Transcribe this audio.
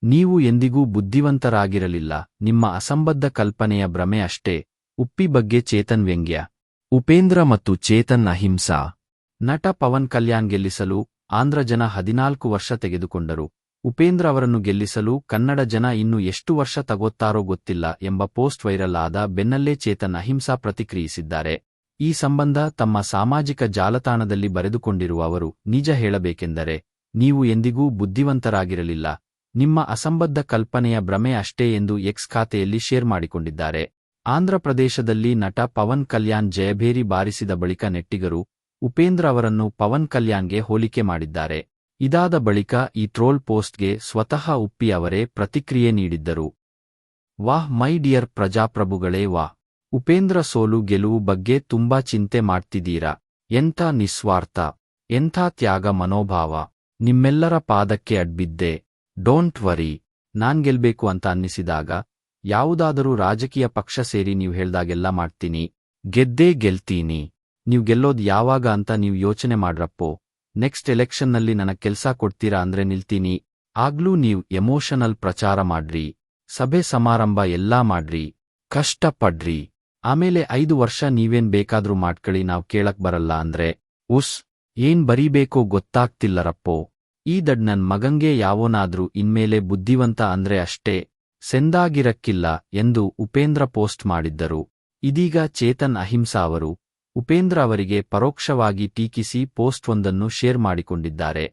ನೀವು ಎಂದಿಗೂ ಬುದ್ಧಿವಂತರಾಗಿರಲಿಲ್ಲ, ನಿಮ್ಮ ಅಸಂಬದ್ಧ ಕಲ್ಪನೆಯ ಭ್ರಮೆ ಅಷ್ಟೇ. ಉಪ್ಪಿ ಬಗ್ಗೆ ಚೇತನ್ ವ್ಯಂಗ್ಯ. ಉಪೇಂದ್ರ ಮತ್ತು ಚೇತನ್ ಅಹಿಂಸಾ. ನಟ ಪವನ್ ಕಲ್ಯಾಣ್ ಗೆಲ್ಲಿಸಲು ಆಂಧ್ರ ಜನ 14 ವರ್ಷ ತೆಗೆದುಕೊಂಡರು. ಉಪೇಂದ್ರ ಅವರನ್ನು ಗೆಲ್ಲಿಸಲು ಕನ್ನಡ ಜನ ಇನ್ನು ಎಷ್ಟು ವರ್ಷ ತಗೋತಾರೋ ಗೊತ್ತಿಲ್ಲ ಎಂಬ ಪೋಸ್ಟ್ ವೈರಲ್ ಆದ ಬೆನ್ನಲ್ಲೇ ಚೇತನ್ ಅಹಿಂಸಾ ಪ್ರತಿಕ್ರಿಯಿಸಿದ್ದಾರೆ. ಈ ಸಂಬಂಧ ತಮ್ಮ ಸಾಮಾಜಿಕ ಜಾಲತಾಣದಲ್ಲಿ ಬರೆದುಕೊಂಡಿರುವ ಅವರು, ನಿಜ ಹೇಳಬೇಕೆಂದರೆ ನೀವು ಎಂದಿಗೂ ಬುದ್ಧಿವಂತರಾಗಿರಲಿಲ್ಲ, ನಿಮ್ಮ ಅಸಂಬದ್ಧ ಕಲ್ಪನೆಯ ಭ್ರಮೆ ಅಷ್ಟೇ ಎಂದು ಎಕ್ಸ್ ಖಾತೆಯಲ್ಲಿ ಶೇರ್ ಮಾಡಿಕೊಂಡಿದ್ದಾರೆ. ಆಂಧ್ರಪ್ರದೇಶದಲ್ಲಿ ನಟ ಪವನ್ ಕಲ್ಯಾಣ್ ಜಯಭೇರಿ ಬಾರಿಸಿದ ಬಳಿಕ ನೆಟ್ಟಿಗರು ಉಪೇಂದ್ರ ಅವರನ್ನು ಪವನ್ ಕಲ್ಯಾಣ್ಗೆ ಹೋಲಿಕೆ ಮಾಡಿದ್ದಾರೆ. ಇದಾದ ಬಳಿಕ ಈ ಟ್ರೋಲ್ ಪೋಸ್ಟ್ಗೆ ಸ್ವತಃ ಉಪ್ಪಿ ಅವರೇ ಪ್ರತಿಕ್ರಿಯೆ ನೀಡಿದ್ದರು. ವಾಹ್ ಮೈ ಡಿಯರ್ ಪ್ರಜಾಪ್ರಭುಗಳೇ ವಾಹ್. ಉಪೇಂದ್ರ ಸೋಲು ಗೆಲುವು ಬಗ್ಗೆ ತುಂಬಾ ಚಿಂತೆ ಮಾಡ್ತಿದ್ದೀರಾ. ಎಂಥ ನಿಸ್ವಾರ್ಥ, ಎಂಥ ತ್ಯಾಗ ಮನೋಭಾವ. ನಿಮ್ಮೆಲ್ಲರ ಪಾದಕ್ಕೆ ಅಡ್ಬಿದ್ದೆ. Don't worry. ನಾನ್ ಗೆಲ್ಬೇಕು ಅಂತ ಅನ್ನಿಸಿದಾಗ ಯಾವುದಾದರೂ ರಾಜಕೀಯ ಪಕ್ಷ ಸೇರಿ ನೀವು ಹೇಳ್ದಾಗೆಲ್ಲ ಮಾಡ್ತೀನಿ. ಗೆದ್ದೇ ಗೆಲ್ತೀನಿ. ನೀವು ಗೆಲ್ಲೋದ್ ಯಾವಾಗ ಅಂತ ನೀವು ಯೋಚನೆ ಮಾಡ್ರಪ್ಪೋ. ನೆಕ್ಸ್ಟ್ ಎಲೆಕ್ಷನ್ನಲ್ಲಿ ನನಗ್ ಕೆಲ್ಸ ಕೊಡ್ತೀರಾ ಅಂದ್ರೆ ನಿಲ್ತೀನಿ. ಆಗ್ಲೂ ನೀವು ಎಮೋಷನಲ್ ಪ್ರಚಾರ ಮಾಡ್ರಿ, ಸಭೆ ಸಮಾರಂಭ ಎಲ್ಲಾ ಮಾಡ್ರಿ, ಕಷ್ಟಪಡ್ರಿ. ಆಮೇಲೆ 5 ವರ್ಷ ನೀವೇನ್ ಬೇಕಾದ್ರೂ ಮಾಡ್ಕಳಿ, ನಾವ್ ಕೇಳಕ್ ಬರಲ್ಲ ಅಂದ್ರೆ ಉಸ್ ಏನ್ ಬರೀಬೇಕೋ ಗೊತ್ತಾಗ್ತಿಲ್ಲರಪ್ಪೋ. ಈ ದಡ್ ನನ್ ಮಗಂಗೆ ಯಾವೋನಾದ್ರೂ ಇನ್ಮೇಲೆ ಬುದ್ಧಿವಂತ ಅಂದ್ರೆ ಅಷ್ಟೇ ಸೆಂದಾಗಿರಕ್ಕಿಲ್ಲ ಎಂದು ಉಪೇಂದ್ರ ಪೋಸ್ಟ್ ಮಾಡಿದ್ದರು. ಇದೀಗ ಚೇತನ್ ಅಹಿಂಸಾ ಅವರು ಉಪೇಂದ್ರ ಅವರಿಗೆ ಪರೋಕ್ಷವಾಗಿ ಟೀಕಿಸಿ ಪೋಸ್ಟ್ ಒಂದನ್ನು ಶೇರ್ ಮಾಡಿಕೊಂಡಿದ್ದಾರೆ.